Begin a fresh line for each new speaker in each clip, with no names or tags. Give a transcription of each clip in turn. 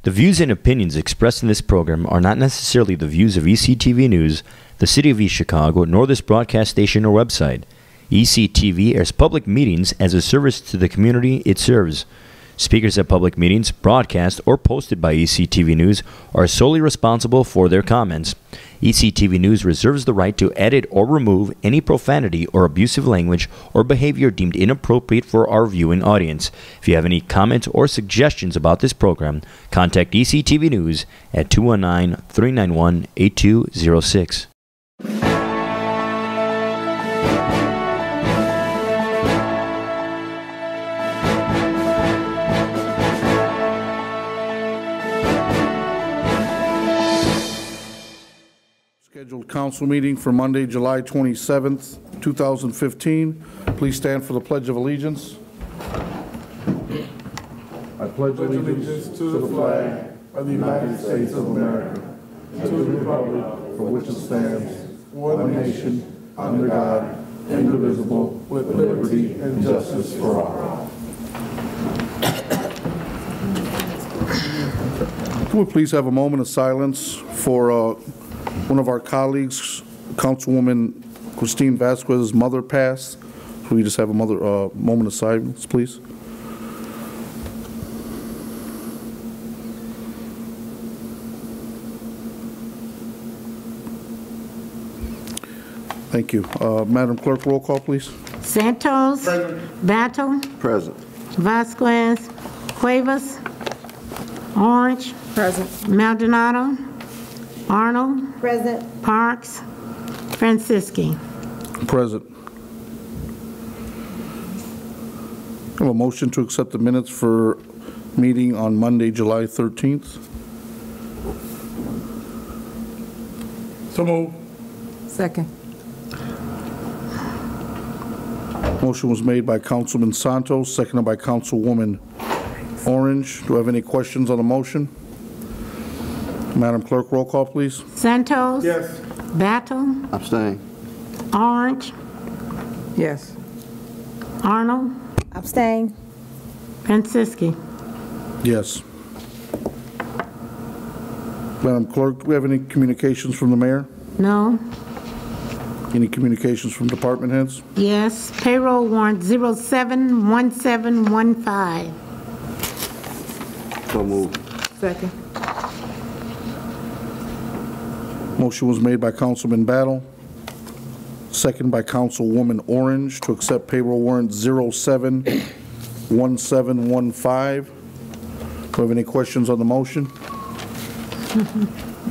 The views and opinions expressed in this program are not necessarily the views of ECTV News, the City of East Chicago, nor this broadcast station or website. ECTV airs public meetings as a service to the community it serves. Speakers at public meetings, broadcast, or posted by ECTV News are solely responsible for their comments. ECTV News reserves the right to edit or remove any profanity or abusive language or behavior deemed inappropriate for our viewing audience. If you have any comments or suggestions about this program, contact ECTV News at 219-391-8206.
Scheduled council meeting for Monday, July 27th, 2015. Please stand for the Pledge of Allegiance. I pledge allegiance to the flag of the United States of America, and to the republic for which it stands, one nation, under God, indivisible, with liberty and justice for all. Can we please have a moment of silence for one of our colleagues, Councilwoman Christine Vasquez's mother passed. Can we just have a moment of silence, please? Thank you. Madam Clerk, roll call, please.
Santos. Present. Battle.
Present.
Vasquez. Cuevas. Orange. Present. Maldonado. Arnold. Present. Parks. Franciski.
Present. I have a motion to accept the minutes for meeting on Monday, July 13th.
So move.
Second.
Motion was made by Councilman Santos, seconded by Councilwoman Orange. Do I have any questions on the motion? Madam Clerk, roll call, please.
Santos.
Yes.
Battle.
Abstain.
Orange.
Yes.
Arnold.
Abstain.
Franciski.
Yes. Madam Clerk, do we have any communications from the mayor?
No.
Any communications from department heads?
Yes. Payroll warrant 071715.
So moved.
Second.
Motion was made by Councilman Battle, seconded by Councilwoman Orange to accept payroll warrant 071715. Do we have any questions on the motion?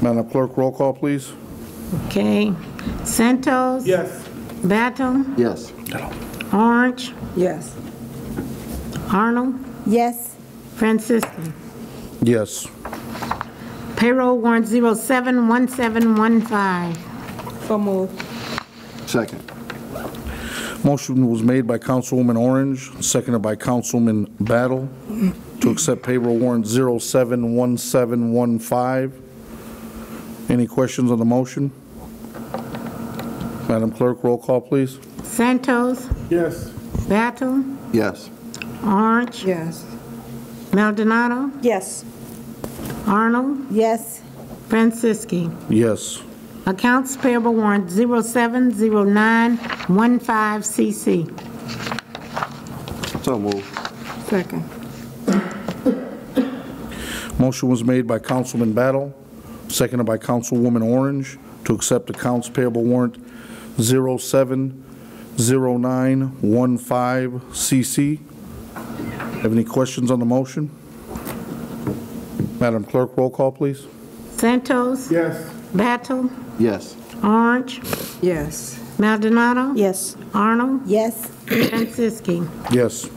Madam Clerk, roll call, please.
Okay. Santos.
Yes.
Battle.
Yes.
Orange.
Yes.
Arnold.
Yes.
Franciski.
Yes.
Payroll warrant 071715.
So moved.
Second.
Motion was made by Councilwoman Orange, seconded by Councilman Battle to accept payroll warrant 071715. Any questions on the motion? Madam Clerk, roll call, please.
Santos.
Yes.
Battle.
Yes.
Orange.
Yes.
Maldonado.
Yes.
Arnold.
Yes.
Franciski.
Yes.
Accounts payable warrant 070915CC.
So moved.
Second.
Motion was made by Councilman Battle, seconded by Councilwoman Orange to accept accounts payable warrant 070915CC. Have any questions on the motion? Madam Clerk, roll call, please.
Santos.
Yes.
Battle.
Yes.
Orange.
Yes.
Maldonado.
Yes.
Arnold.
Yes.
Franciski.
Yes.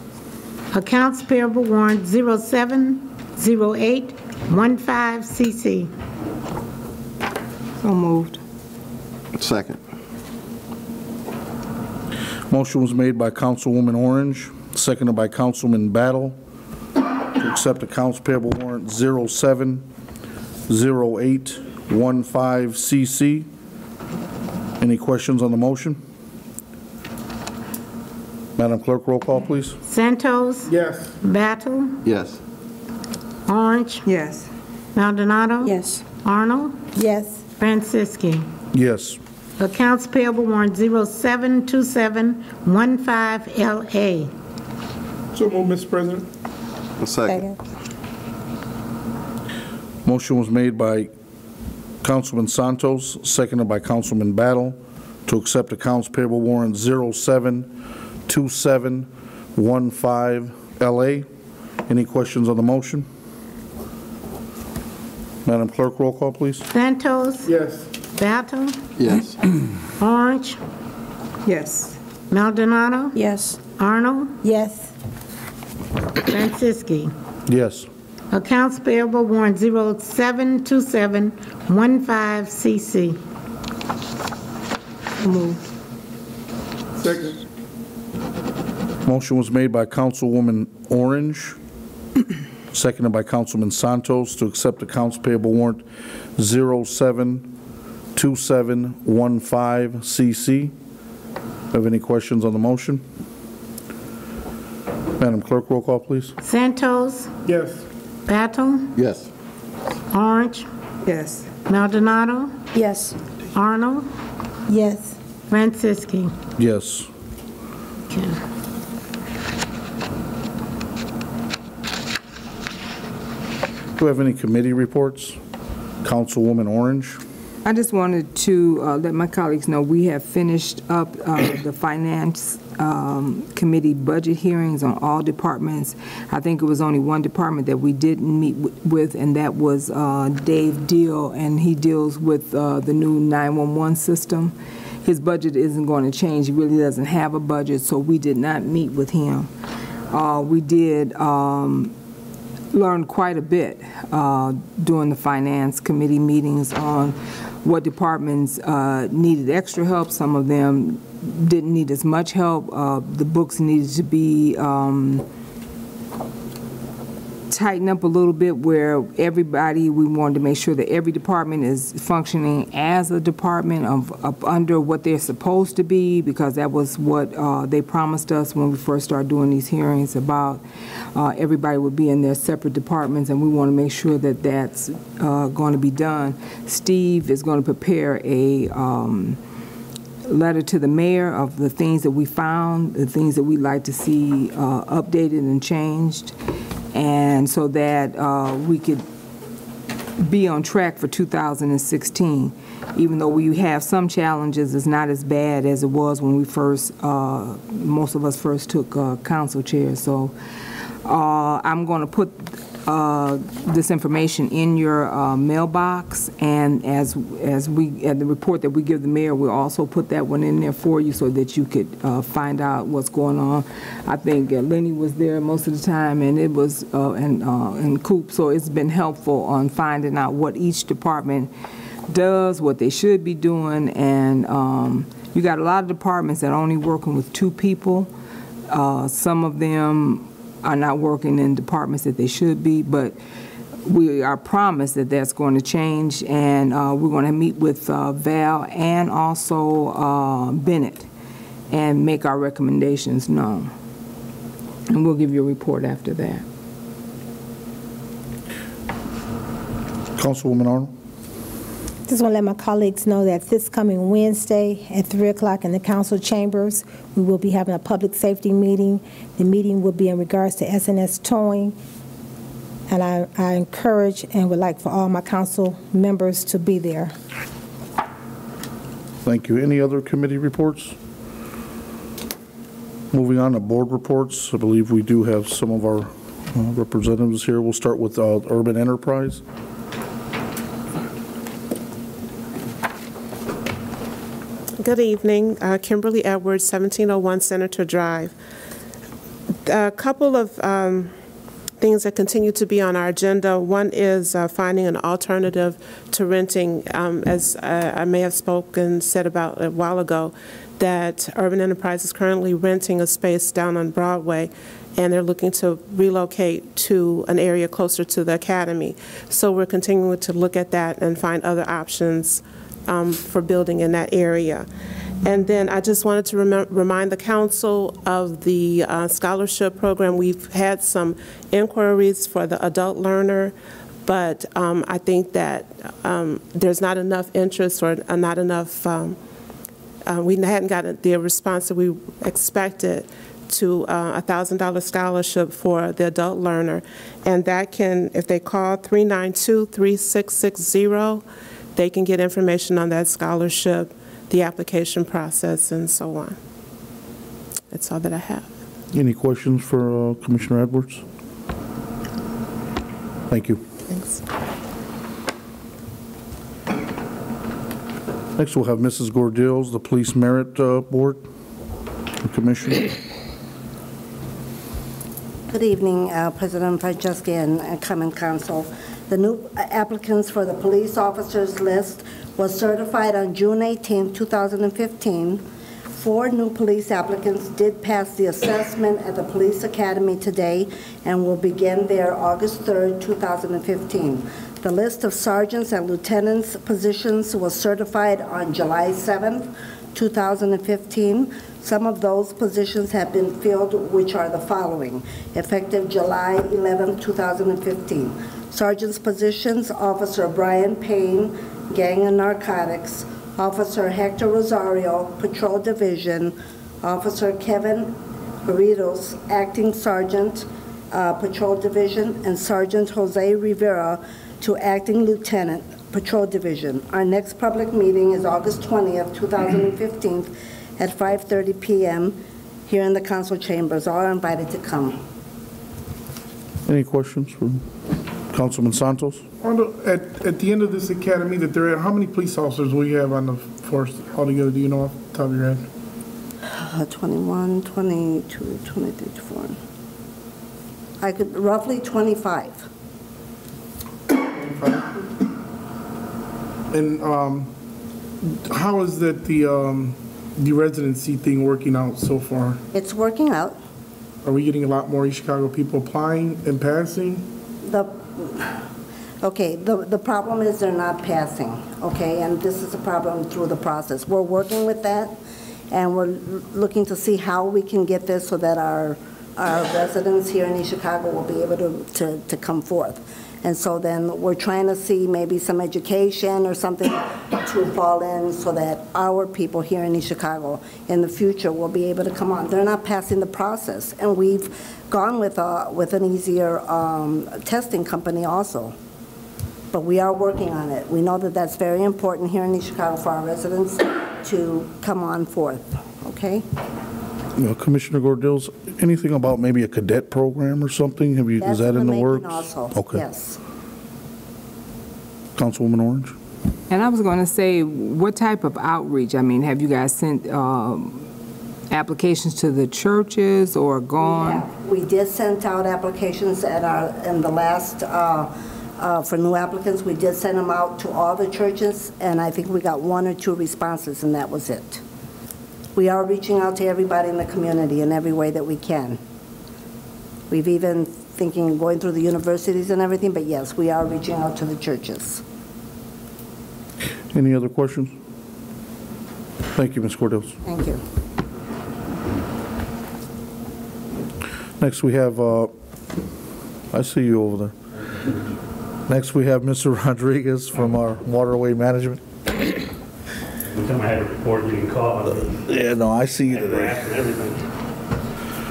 Accounts payable warrant 070815CC.
So moved.
Second.
Motion was made by Councilwoman Orange, seconded by Councilman Battle to accept accounts payable warrant 070815CC. Any questions on the motion? Madam Clerk, roll call, please.
Santos.
Yes.
Battle.
Yes.
Orange.
Yes.
Maldonado.
Yes.
Arnold.
Yes.
Franciski.
Yes.
Accounts payable warrant 072715LA.
So move, Mr. President.
Second.
Motion was made by Councilman Santos, seconded by Councilman Battle, to accept accounts payable warrant 072715LA. Any questions on the motion? Madam Clerk, roll call, please.
Santos.
Yes.
Battle.
Yes.
Orange.
Yes.
Maldonado.
Yes.
Arnold.
Yes.
Franciski.
Yes.
Accounts payable warrant 072715CC.
So moved.
Second.
Motion was made by Councilwoman Orange, seconded by Councilman Santos, to accept accounts payable warrant 072715CC. Have any questions on the motion? Madam Clerk, roll call, please.
Santos.
Yes.
Battle.
Yes.
Orange.
Yes.
Maldonado.
Yes.
Arnold.
Yes.
Franciski.
Yes.
Okay.
Do we have any committee reports? Councilwoman Orange.
I just wanted to let my colleagues know we have finished up the Finance Committee budget hearings on all departments. I think it was only one department that we didn't meet with, and that was Dave Deal, and he deals with the new 911 system. His budget isn't going to change. He really doesn't have a budget, so we did not meet with him. We did learn quite a bit during the Finance Committee meetings on what departments needed extra help. Some of them didn't need as much help. The books needed to be tightened up a little bit, where everybody, we wanted to make sure that every department is functioning as a department of under what they're supposed to be, because that was what they promised us when we first started doing these hearings about everybody would be in their separate departments, and we want to make sure that that's going to be done. Steve is going to prepare a letter to the mayor of the things that we found, the things that we'd like to see updated and changed, and so that we could be on track for 2016. Even though we have some challenges, it's not as bad as it was when we first, most of us first took council chairs. So I'm going to put this information in your mailbox, and as we, at the report that we give the mayor, we'll also put that one in there for you so that you could find out what's going on. I think Lenny was there most of the time, and it was, and Coop, so it's been helpful on finding out what each department does, what they should be doing, and you got a lot of departments that are only working with 2 people. Some of them are not working in departments that they should be, but we are promised that that's going to change, and we're going to meet with Val and also Bennett and make our recommendations known. And we'll give you a report after that.
Councilwoman Arnold.
Just want to let my colleagues know that this coming Wednesday at 3 o'clock in the council chambers, we will be having a public safety meeting. The meeting will be in regards to SNS towing, and I encourage and would like for all my council members to be there.
Thank you. Any other committee reports? Moving on to board reports, I believe we do have some of our representatives here. We'll start with Urban Enterprise.
Good evening. Kimberly Edwards, 1701 Senator Drive. A couple of things that continue to be on our agenda. One is finding an alternative to renting. As I may have said about a while ago, that Urban Enterprise is currently renting a space down on Broadway, and they're looking to relocate to an area closer to the Academy. So we're continuing to look at that and find other options for building in that area. And then I just wanted to remind the council of the scholarship program. We've had some inquiries for the adult learner But I think that there's not enough interest or not enough, we hadn't gotten the response that we expected to a $1,000 scholarship for the adult learner. And that can, if they call 392-3660, they can get information on that scholarship, the application process, and so on. That's all that I have.
Any questions for Commissioner Edwards? Thank you.
Thanks.
Next, we'll have Mrs. Gordills, the Police Merit Board and Commissioner.
Good evening, President Franceschi and Common Council. The new applicants for the police officers list was certified on June 18, 2015. 4 new police applicants did pass the assessment at the Police Academy today and will begin there August 3, 2015. The list of sergeants and lieutenants positions was certified on July 7, 2015. Some of those positions have been filled, which are the following. Effective July 11, 2015. Sergeant's positions, Officer Brian Payne, Gang and Narcotics. Officer Hector Rosario, Patrol Division. Officer Kevin Barritos, Acting Sergeant, Patrol Division. And Sergeant Jose Rivera to Acting Lieutenant, Patrol Division. Our next public meeting is August 20th, 2015 at 5:30 p.m. here in the council chambers. All are invited to come.
Any questions from Councilman Santos?
At the end of this academy that they're at, how many police officers will you have on the force altogether? Do you know off the top of your head?
21, 22, 23, 24. I could, roughly 25.
And how is that the residency thing working out so far?
It's working out.
Are we getting a lot more East Chicago people applying and passing?
The problem is they're not passing, okay? And this is a problem through the process. We're working with that, and we're looking to see how we can get this so that our residents here in East Chicago will be able to come forth. And so then we're trying to see maybe some education or something to fall in so that our people here in East Chicago in the future will be able to come on. They're not passing the process. And we've gone with an easier testing company also. But we are working on it. We know that that's very important here in East Chicago for our residents to come on forth, okay?
Commissioner Gordills, anything about maybe a cadet program or something? Is that in the works?
Also.
Okay.
Yes.
Councilwoman Orange?
And I was going to say, what type of outreach? I mean, have you guys sent applications to the churches or gone?
Yeah, we did send out applications in the last, for new applicants. We did send them out to all the churches, and I think we got 1 or 2 responses, and that was it. We are reaching out to everybody in the community in every way that we can. We've even thinking going through the universities and everything, but yes, we are reaching out to the churches.
Any other questions? Thank you, Ms. Gordills.
Thank you.
Next we have, I see you over there. Next we have Mr. Rodriguez from our Waterway Management.
Every time I had a report, you can call.
Yeah, no, I see you today.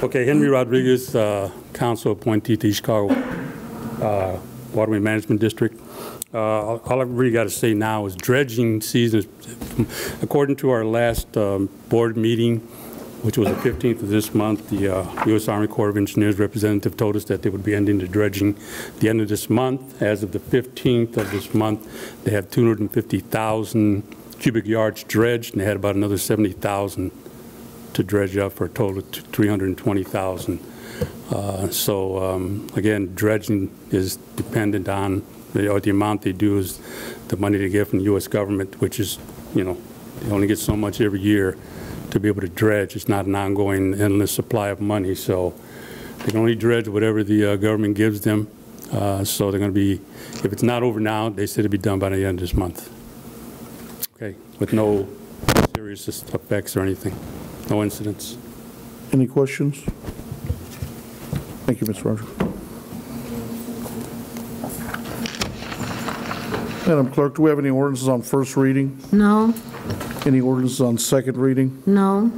Okay, Henry Rodriguez, council appointee to East Chicago Waterway Management District. All I really got to say now is dredging season. According to our last board meeting, which was the 15th of this month, the U.S. Army Corps of Engineers representative told us that they would be ending the dredging at the end of this month. As of the 15th of this month, they have 250,000 cubic yards dredged, and they had about another 70,000 to dredge up for a total of 320,000. Again, dredging is dependent on the amount they do is the money they get from the U.S. government, which is, they only get so much every year to be able to dredge. It's not an ongoing endless supply of money, so they can only dredge whatever the government gives them. So they're going to be, if it's not over now, they said it'll be done by the end of this month. Okay, with no serious effects or anything, no incidents.
Any questions? Thank you, Ms. Roger. Madam Clerk, do we have any ordinances on first reading?
No.
Any ordinances on second reading?
No.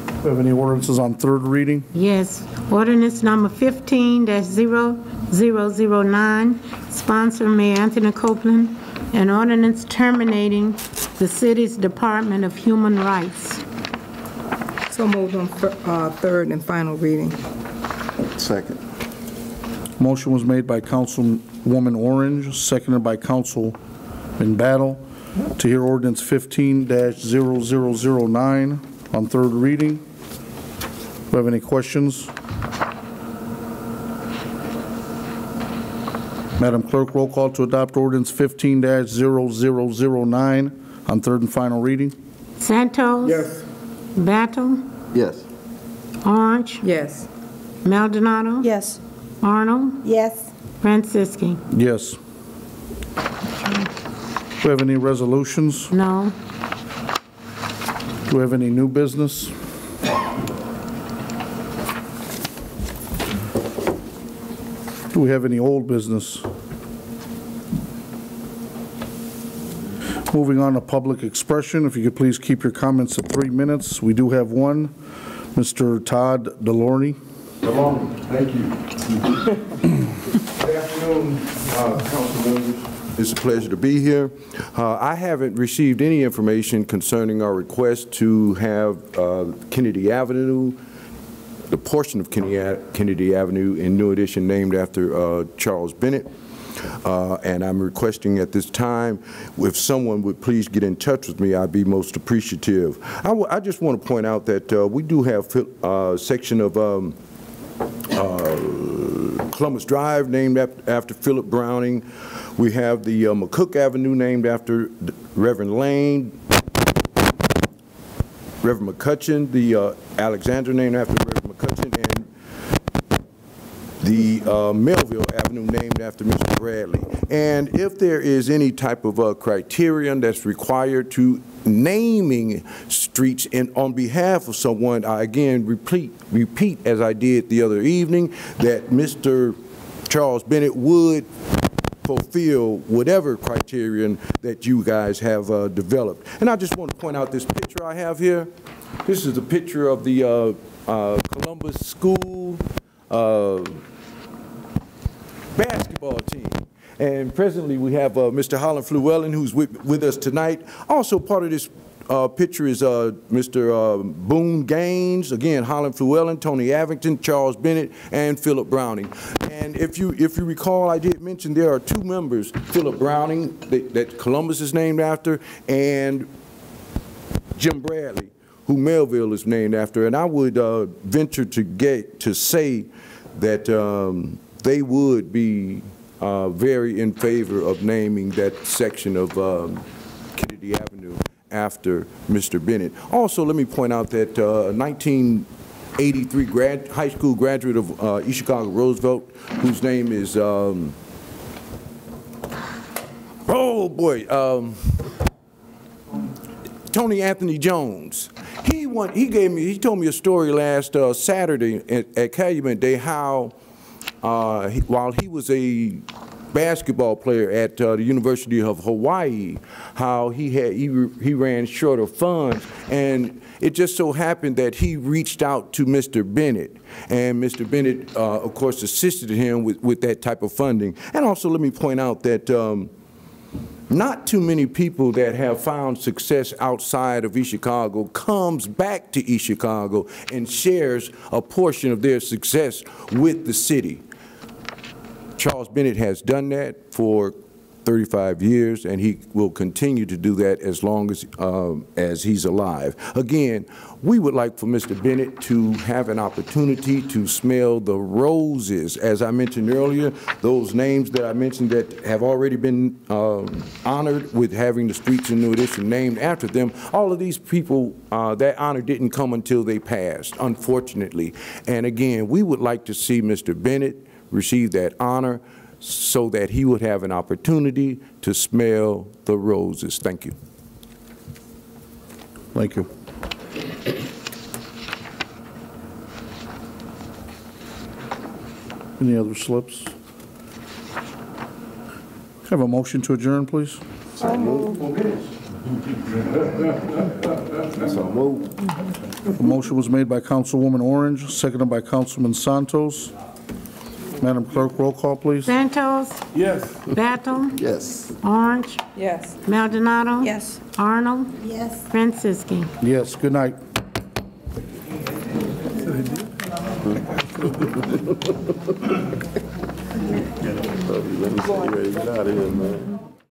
Do we have any ordinances on third reading?
Yes. Ordinance number 15-0009, sponsor Mayor Anthony Copeland, an ordinance terminating the city's Department of Human Rights.
So moved on third and final reading.
Second.
Motion was made by Councilwoman Orange, seconded by Councilman Battle, to hear ordinance 15-0009 on third reading. Do we have any questions? Madam Clerk, roll call to adopt ordinance 15-0009 on third and final reading.
Santos?
Yes.
Battle?
Yes.
Orange?
Yes.
Maldonado?
Yes.
Arnold?
Yes.
Franciski?
Yes. Do we have any resolutions?
No.
Do we have any new business? Do we have any old business? Moving on to public expression, if you could please keep your comments at 3 minutes. We do have one. Mr. Todd Delorney.
Thank you. Good afternoon, council members. It's a pleasure to be here. I haven't received any information concerning our request to have Kennedy Avenue, the portion of Kennedy Avenue in New Edition named after Charles Bennett. And I'm requesting at this time, if someone would please get in touch with me, I'd be most appreciative. I just want to point out that we do have a section of Columbus Drive named after Philip Browning. We have the McCook Avenue named after Reverend Lane, Reverend McCutcheon, the Alexander named after Reverend McCutcheon, and the Melville Avenue named after Mr. Bradley. And if there is any type of criterion that's required to naming streets on behalf of someone, I again repeat as I did the other evening that Mr. Charles Bennett would fulfill whatever criterion that you guys have developed. And I just want to point out this picture I have here. This is a picture of the Columbus School basketball team. And presently we have Mr. Holland Flewellen, who's with us tonight. Also part of this picture is Mr. Boone Gaines, again, Holland Flewellen, Tony Avington, Charles Bennett, and Philip Browning. And if you recall, I did mention there are two members, Philip Browning, that Columbus is named after, and Jim Bradley, who Melville is named after. And I would venture to say that they would be very in favor of naming that section of Kennedy Avenue after Mr. Bennett. Also, let me point out that 1983 high school graduate of East Chicago Roosevelt, whose name is, Tony Anthony Jones. He told me a story last Saturday at Calumet Day how while he was a basketball player at the University of Hawaii, how he ran short of funds, and it just so happened that he reached out to Mr. Bennett, and Mr. Bennett, of course, assisted him with that type of funding. And also, let me point out that not too many people that have found success outside of East Chicago comes back to East Chicago and shares a portion of their success with the city. Charles Bennett has done that for 35 years, and he will continue to do that as long as he's alive. Again, we would like for Mr. Bennett to have an opportunity to smell the roses. As I mentioned earlier, those names that I mentioned that have already been honored with having the streets in New Edition named after them, all of these people, that honor didn't come until they passed, unfortunately. And again, we would like to see Mr. Bennett receive that honor so that he would have an opportunity to smell the roses. Thank you.
Thank you. Any other slips? Have a motion to adjourn, please?
So move.
A motion was made by Councilwoman Orange, seconded by Councilman Santos. Madam Clerk, roll call, please.
Santos,
Yes.
Battle,
Yes.
Orange,
Yes.
Maldonado.
Yes.
Arnold,
Yes.
Franciski.
Yes, good night.
Let me see you ready to get out of here, man.